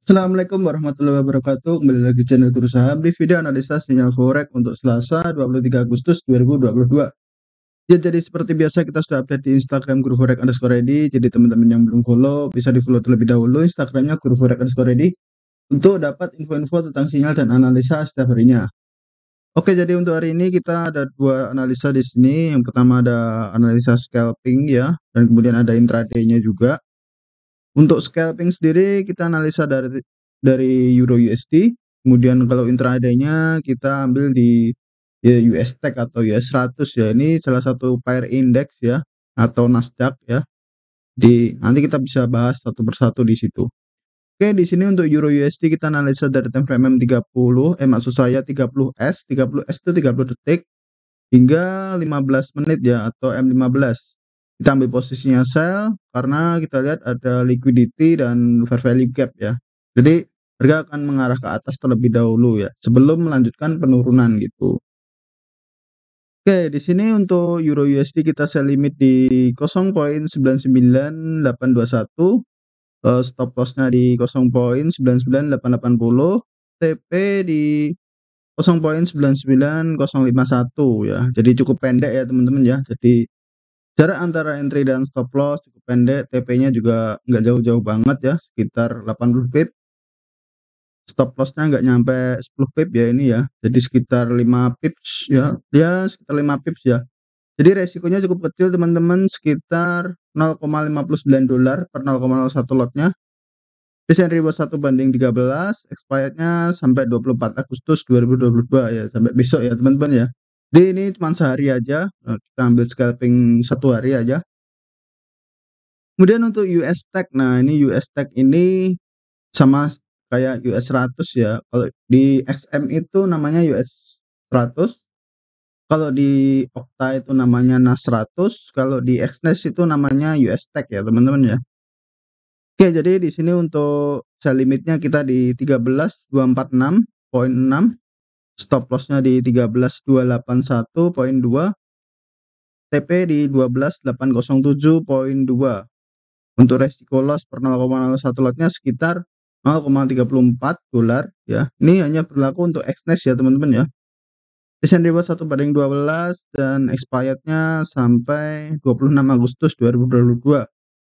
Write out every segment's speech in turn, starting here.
Assalamualaikum warahmatullahi wabarakatuh. Kembali lagi di channel Guru Saham di video analisa sinyal forex untuk Selasa 23 Agustus 2022. Ya, jadi seperti biasa kita sudah update di Instagram Guru Forex underscore ready. Jadi teman-teman yang belum follow bisa di follow terlebih dahulu Instagramnya Guru Forex underscore ready untuk dapat info-info tentang sinyal dan analisa setiap harinya. Oke, jadi untuk hari ini kita ada dua analisa di sini. Yang pertama ada analisa scalping ya, dan kemudian ada intraday-nya juga. Untuk scalping sendiri kita analisa dari Euro USD, kemudian kalau intraday-nya kita ambil di ya, US Tech atau US 100 ya. Ini salah satu pair index ya atau Nasdaq ya. Nanti kita bisa bahas satu persatu di situ. Oke, di sini untuk Euro USD kita analisa dari time frame M30, maksud saya 30S. 30S itu 30 detik hingga 15 menit ya atau M15. Kita ambil posisinya sell karena kita lihat ada liquidity dan fair value gap ya. Jadi harga akan mengarah ke atas terlebih dahulu ya sebelum melanjutkan penurunan gitu. Oke, di sini untuk Euro USD kita sell limit di 0.99821, stop lossnya di 0.99880, TP di 0.99051 ya. Jadi cukup pendek ya teman-teman ya. Jadi jarak antara entry dan stop loss cukup pendek, TP-nya juga nggak jauh-jauh banget ya, sekitar 80 pip. Stop loss-nya nggak nyampe 10 pip ya ini ya. Jadi sekitar 5 pips ya. Ya sekitar 5 pips ya. Jadi resikonya cukup kecil teman-teman, sekitar $0,59 per 0,01 lotnya. Desain reward 1/13, expirednya sampai 24 Agustus 2022 ya, sampai besok ya teman-teman ya. Jadi ini cuma sehari aja, kita ambil scalping 1 hari aja. Kemudian untuk US Tech, nah ini US Tech ini sama kayak US 100 ya. Kalau di XM itu namanya US 100, kalau di Okta itu namanya NAS 100, kalau di XNES itu namanya US Tech ya teman-teman ya. Oke, jadi di sini untuk sell limitnya kita di 13.246.6, stop lossnya di 13.281.2, TP di 12.807.2. Untuk resiko loss per 0,01 lotnya sekitar $0,34 ya. Ini hanya berlaku untuk XNES ya teman-teman ya. Desain reward 1/12 dan expirednya sampai 26 Agustus 2022.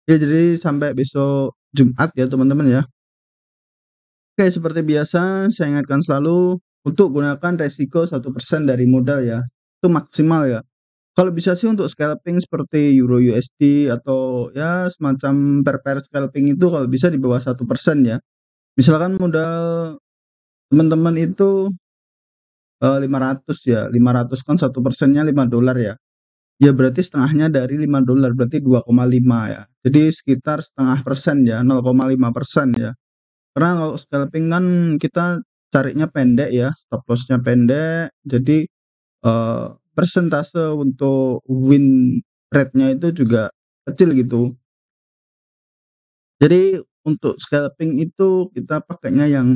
Ya, jadi sampai besok Jumat ya teman-teman ya. Oke, seperti biasa saya ingatkan selalu untuk gunakan resiko 1% dari modal ya. Itu maksimal ya. Kalau bisa sih untuk scalping seperti Euro USD atau ya semacam pair scalping itu kalau bisa di bawah 1% ya. Misalkan modal teman-teman itu 500 ya. 500 kan 1%-nya $5 ya. Ya berarti setengahnya dari $5, berarti 2,5 ya. Jadi sekitar setengah persen ya, 0,5% ya. Karena kalau scalping kan kita carinya pendek ya, stop loss-nya pendek. Jadi persentase untuk win rate-nya itu juga kecil gitu. Jadi untuk scalping itu kita pakainya yang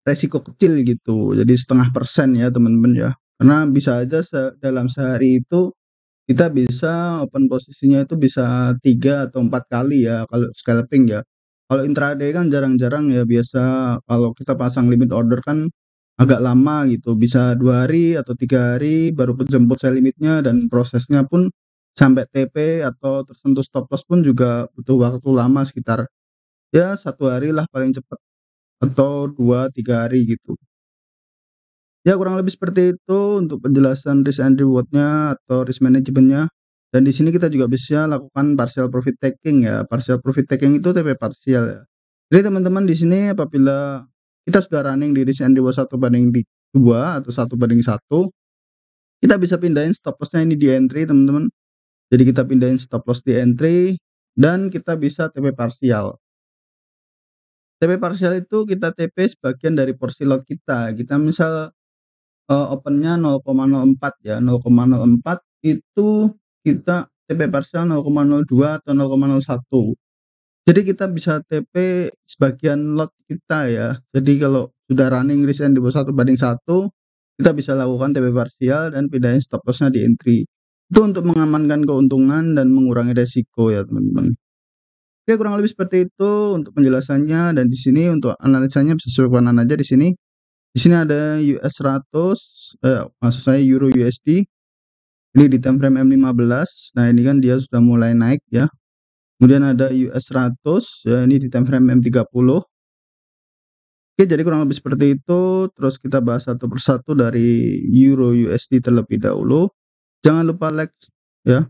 resiko kecil gitu. Jadi setengah persen ya teman-teman ya. Karena bisa aja dalam sehari itu kita bisa open posisinya itu bisa 3 atau 4 kali ya kalau scalping ya. Kalau intraday kan jarang-jarang ya, biasa kalau kita pasang limit order kan agak lama gitu, bisa 2 hari atau 3 hari baru kejemput sell limitnya, dan prosesnya pun sampai TP atau tersentuh stop loss pun juga butuh waktu lama sekitar ya 1 hari lah paling cepat atau 2-3 hari gitu. Ya kurang lebih seperti itu untuk penjelasan risk and reward-nya atau risk management-nya. Dan di sini kita juga bisa lakukan partial profit taking ya. Partial profit taking itu TP parsial ya. Jadi teman-teman di sini apabila kita sudah running di risk and reward 1/2 atau 1/1, kita bisa pindahin stop loss-nya ini di entry teman-teman. Jadi kita pindahin stop loss di entry dan kita bisa TP parsial. TP parsial itu kita TP sebagian dari porsi lot kita. Kita misal opennya 0,04 ya, 0,04 itu kita TP parsial 0,02 atau 0,01. Jadi kita bisa TP sebagian lot kita ya. Jadi kalau sudah running risk and reward 1/1, kita bisa lakukan TP parsial dan pindahin stop loss-nya di entry. Itu untuk mengamankan keuntungan dan mengurangi resiko ya teman-teman. Oke, kurang lebih seperti itu untuk penjelasannya, dan di sini untuk analisanya bisa sesuai kanan aja di sini. Di sini ada US 100, maksud saya Euro USD, ini di time frame M15. Nah, ini kan dia sudah mulai naik ya. Kemudian ada US 100, ya ini di time frame M30. Oke, jadi kurang lebih seperti itu. Terus kita bahas satu persatu dari Euro USD terlebih dahulu. Jangan lupa like ya.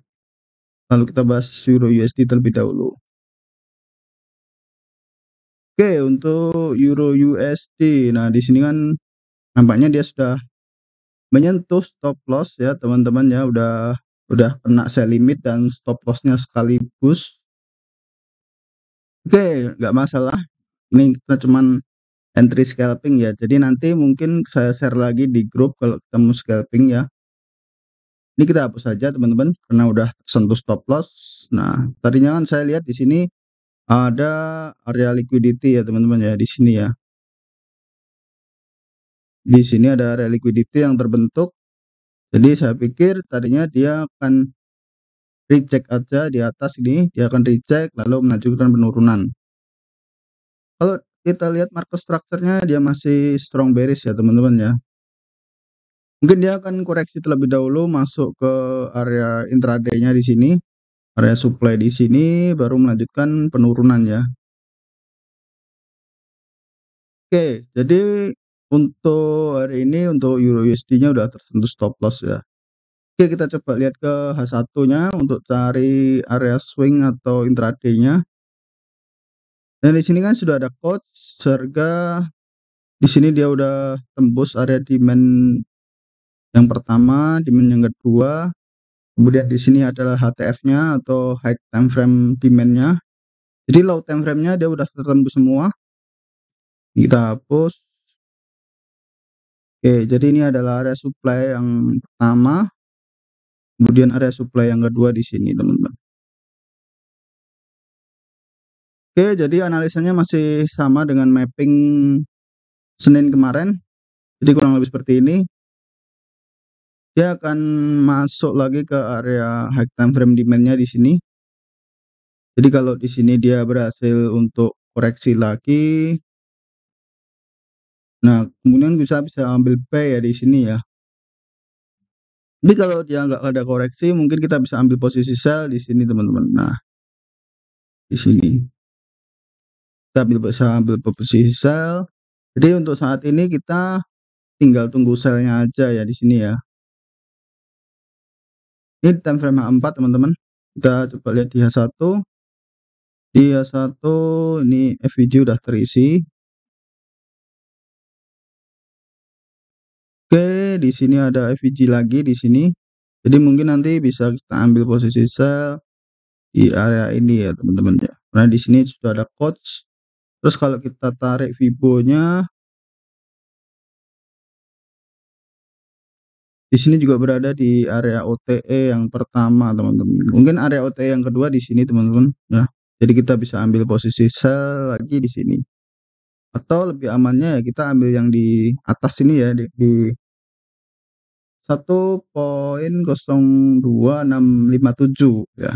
Lalu kita bahas Euro USD terlebih dahulu. Oke, untuk Euro USD. Nah, di sini kan nampaknya dia sudah menyentuh stop loss ya, teman-teman ya, udah kena sell limit dan stop loss-nya sekaligus. Oke, nggak masalah. Ini kita cuman entry scalping ya. Jadi nanti mungkin saya share lagi di grup kalau kita mau scalping ya. Ini kita hapus saja teman-teman karena udah tersentuh stop loss. Nah, tadinya kan saya lihat di sini ada area liquidity ya teman-teman ya, di sini ya. Di sini ada area liquidity yang terbentuk. Jadi saya pikir tadinya dia akan recheck aja di atas ini, dia akan recheck lalu melanjutkan penurunan. Kalau kita lihat market structure-nya dia masih strong bearish ya teman-teman ya. Mungkin dia akan koreksi terlebih dahulu masuk ke area intraday-nya di sini, area supply di sini, baru melanjutkan penurunan ya. Oke, jadi untuk hari ini untuk Euro USD-nya udah tersentuh stop loss ya. Oke, kita coba lihat ke H1-nya untuk cari area swing atau intraday-nya. Dan di sini kan sudah ada coach harga. Di sini dia udah tembus area demand yang pertama, demand yang kedua. Kemudian di sini adalah HTF-nya atau high time frame demand-nya. Jadi low time frame-nya dia udah tertembus semua. Kita hapus. Oke, jadi ini adalah area supply yang pertama. Kemudian area supply yang kedua di sini, teman-teman. Oke, jadi analisanya masih sama dengan mapping Senin kemarin. Jadi kurang lebih seperti ini. Dia akan masuk lagi ke area high time frame demand-nya di sini. Jadi kalau di sini dia berhasil untuk koreksi lagi, nah kemudian bisa ambil buy ya di sini ya. Tapi kalau dia nggak ada koreksi, mungkin kita bisa ambil posisi sell di sini teman-teman. Nah, di sini kita bisa ambil posisi sell. Jadi untuk saat ini kita tinggal tunggu sell-nya aja ya di sini ya. Ini time frame H4 teman-teman. Kita coba lihat di H1. Di H1 ini FVG udah terisi. Oke, di sini ada FVG lagi di sini. Jadi mungkin nanti bisa kita ambil posisi sell di area ini ya teman-teman ya. Karena di sini sudah ada coach. Terus kalau kita tarik Fibo-nya, di sini juga berada di area OTE yang pertama teman-teman. Mungkin area OTE yang kedua di sini teman-teman ya. Jadi kita bisa ambil posisi sell lagi di sini. Atau lebih amannya ya kita ambil yang di atas sini ya, di 1.02657 ya.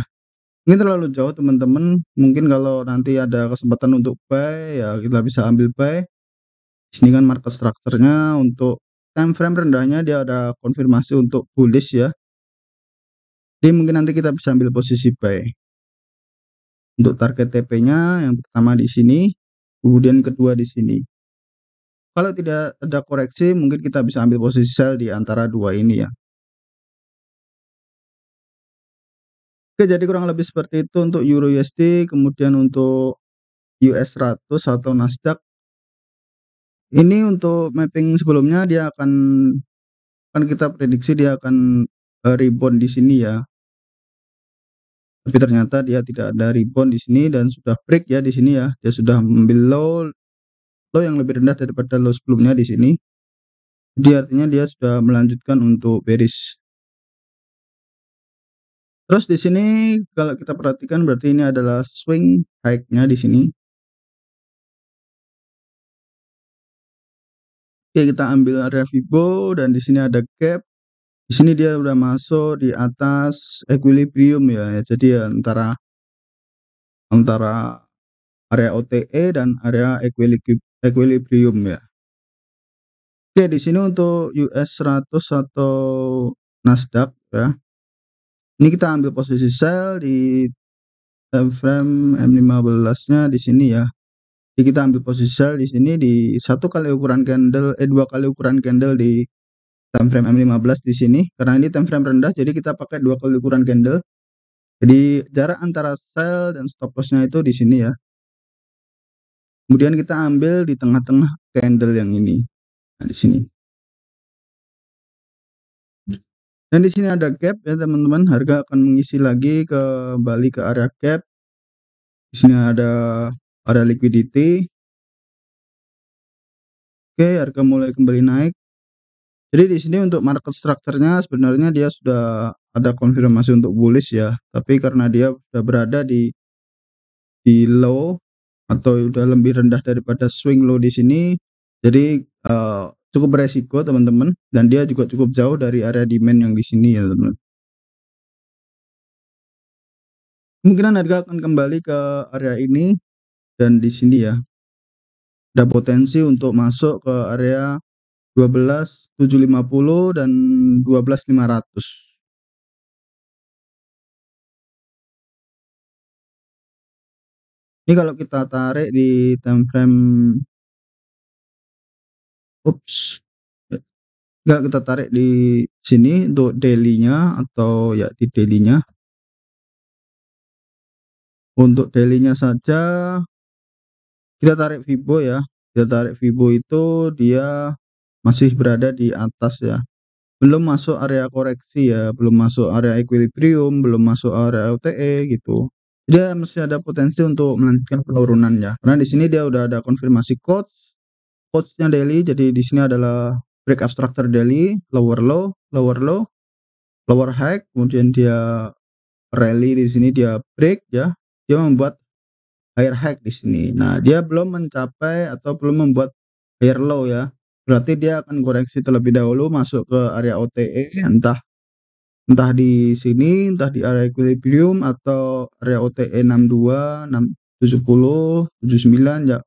Ini terlalu jauh teman-teman. Mungkin kalau nanti ada kesempatan untuk buy ya kita bisa ambil buy. Di sini kan market structure-nya untuk time frame rendahnya dia ada konfirmasi untuk bullish ya. Jadi mungkin nanti kita bisa ambil posisi buy. Untuk target TP-nya yang pertama di sini, kemudian kedua di sini. Kalau tidak ada koreksi, mungkin kita bisa ambil posisi sell di antara dua ini ya. Oke, jadi kurang lebih seperti itu untuk Euro USD, kemudian untuk US 100 atau Nasdaq. Ini untuk mapping sebelumnya dia kan kita prediksi dia akan rebound di sini ya. Tapi ternyata dia tidak ada rebound di sini dan sudah break ya di sini ya. Dia sudah ambil low yang lebih rendah daripada low sebelumnya di sini. Jadi artinya dia sudah melanjutkan untuk bearish. Terus di sini kalau kita perhatikan berarti ini adalah swing high-nya di sini. Oke, kita ambil area Fibo dan di sini ada gap. Di sini dia udah masuk di atas equilibrium ya. Jadi ya antara antara area OTE dan area equilibrium ya. Oke, di sini untuk US 100 atau Nasdaq ya. Ini kita ambil posisi sell di time frame M15-nya di sini ya. Jadi kita ambil posisi sell di sini di 2 kali ukuran candle di time frame M15 di sini. Karena ini time frame rendah jadi kita pakai 2 kali ukuran candle. Jadi jarak antara sell dan stop loss-nya itu di sini ya. Kemudian kita ambil di tengah-tengah candle yang ini. Nah, di sini. Dan di sini ada gap ya teman-teman, harga akan mengisi lagi kembali ke area gap. Di sini ada area liquidity. Oke, harga mulai kembali naik. Jadi di sini untuk market structure-nya sebenarnya dia sudah ada konfirmasi untuk bullish ya, tapi karena dia sudah berada di low atau udah lebih rendah daripada swing low di sini, jadi cukup beresiko teman-teman, dan dia juga cukup jauh dari area demand yang di sini ya teman-teman. Kemungkinan harga akan kembali ke area ini dan di sini ya. Ada potensi untuk masuk ke area 12.750 dan 12.500. Ini kalau kita tarik di time frame enggak, kita tarik di sini untuk daily-nya atau ya di daily-nya. Untuk daily-nya saja kita tarik Fibo ya. Kita tarik Fibo itu dia masih berada di atas ya. Belum masuk area koreksi ya, belum masuk area equilibrium, belum masuk area OTE gitu. Dia masih ada potensi untuk melanjutkan penurunan ya. Karena di sini dia udah ada konfirmasi quotes-nya daily. Jadi di sini adalah break structure daily, lower low, lower high, kemudian dia rally di sini dia break ya. Dia membuat higher high di sini. Nah, dia belum mencapai atau belum membuat higher low ya. Berarti dia akan koreksi terlebih dahulu masuk ke area OTE, entah di sini, entah di area equilibrium atau area OTE 62, 70, 79 ya.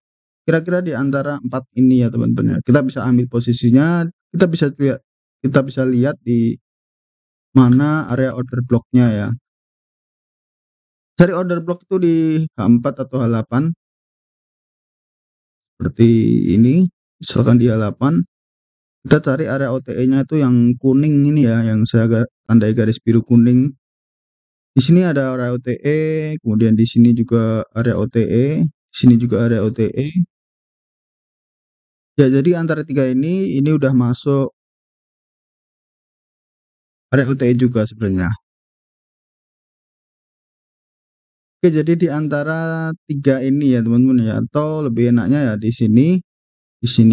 Kira-kira di antara 4 ini ya teman-teman. Kita bisa ambil posisinya, kita bisa lihat di mana area order block-nya ya. Cari order block itu di H4 atau H8. Seperti ini, misalkan di H8. Kita cari area OTE-nya itu yang kuning ini ya, yang saya tandai garis biru kuning. Di sini ada area OTE, kemudian di sini juga area OTE, di sini juga area OTE. Ya, jadi antara 3 ini udah masuk area OTE juga sebenarnya. Oke, jadi di antara 3 ini ya teman-teman ya, atau lebih enaknya ya di sini,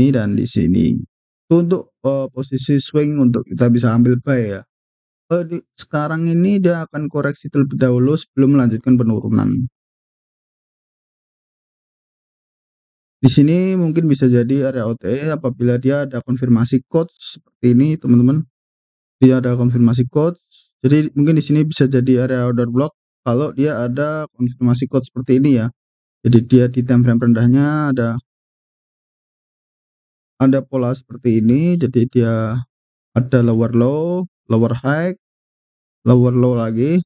dan di sini. Itu untuk posisi swing untuk kita bisa ambil buy ya. Sekarang ini dia akan koreksi terlebih dahulu sebelum melanjutkan penurunan. Di sini mungkin bisa jadi area OTE apabila dia ada konfirmasi quotes seperti ini teman-teman. Dia ada konfirmasi quotes. Jadi mungkin di sini bisa jadi area order block kalau dia ada konfirmasi quotes seperti ini ya. Jadi dia di time frame rendahnya ada pola seperti ini, jadi dia ada lower low, lower high, lower low lagi,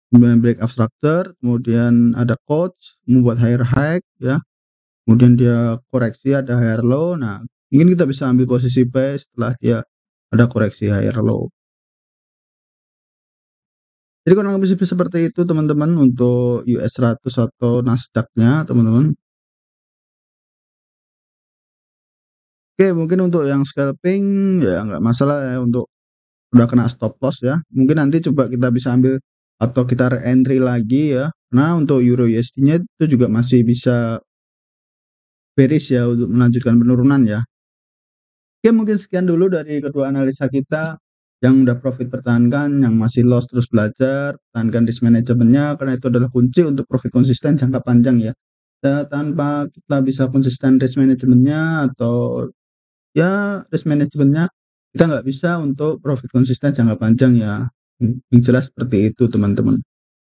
kemudian break up structure, kemudian ada quotes membuat higher high ya, kemudian dia koreksi ada higher low. Nah, mungkin kita bisa ambil posisi buy setelah dia ada koreksi higher low. Jadi kurang lebih seperti itu teman-teman untuk US 100 atau Nasdaq-nya teman-teman. Oke, mungkin untuk yang scalping ya nggak masalah ya, untuk udah kena stop loss ya. Mungkin nanti coba kita bisa ambil atau kita re-entry lagi ya. Nah, untuk Euro USD-nya itu juga masih bisa bearish ya untuk melanjutkan penurunan ya. Oke, mungkin sekian dulu dari kedua analisa kita. Yang udah profit pertahankan, yang masih loss terus belajar, pertahankan risk manajemennya karena itu adalah kunci untuk profit konsisten jangka panjang ya. Tanpa kita bisa konsisten risk manajemennya atau ya risk manajemennya, kita nggak bisa untuk profit konsisten jangka panjang ya. Yang jelas seperti itu teman-teman.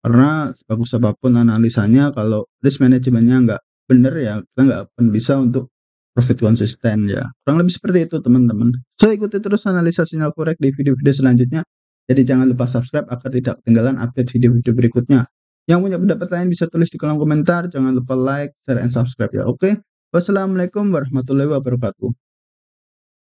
Karena sebagus apapun analisanya kalau risk manajemennya nggak bener ya, kita nggak akan bisa untuk profit konsisten ya. Kurang lebih seperti itu teman-teman. So, ikuti terus analisa sinyal forex di video-video selanjutnya. Jadi jangan lupa subscribe agar tidak ketinggalan update video-video berikutnya. Yang punya pendapat lain bisa tulis di kolom komentar. Jangan lupa like, share, and subscribe ya. Oke. Wassalamualaikum warahmatullahi wabarakatuh.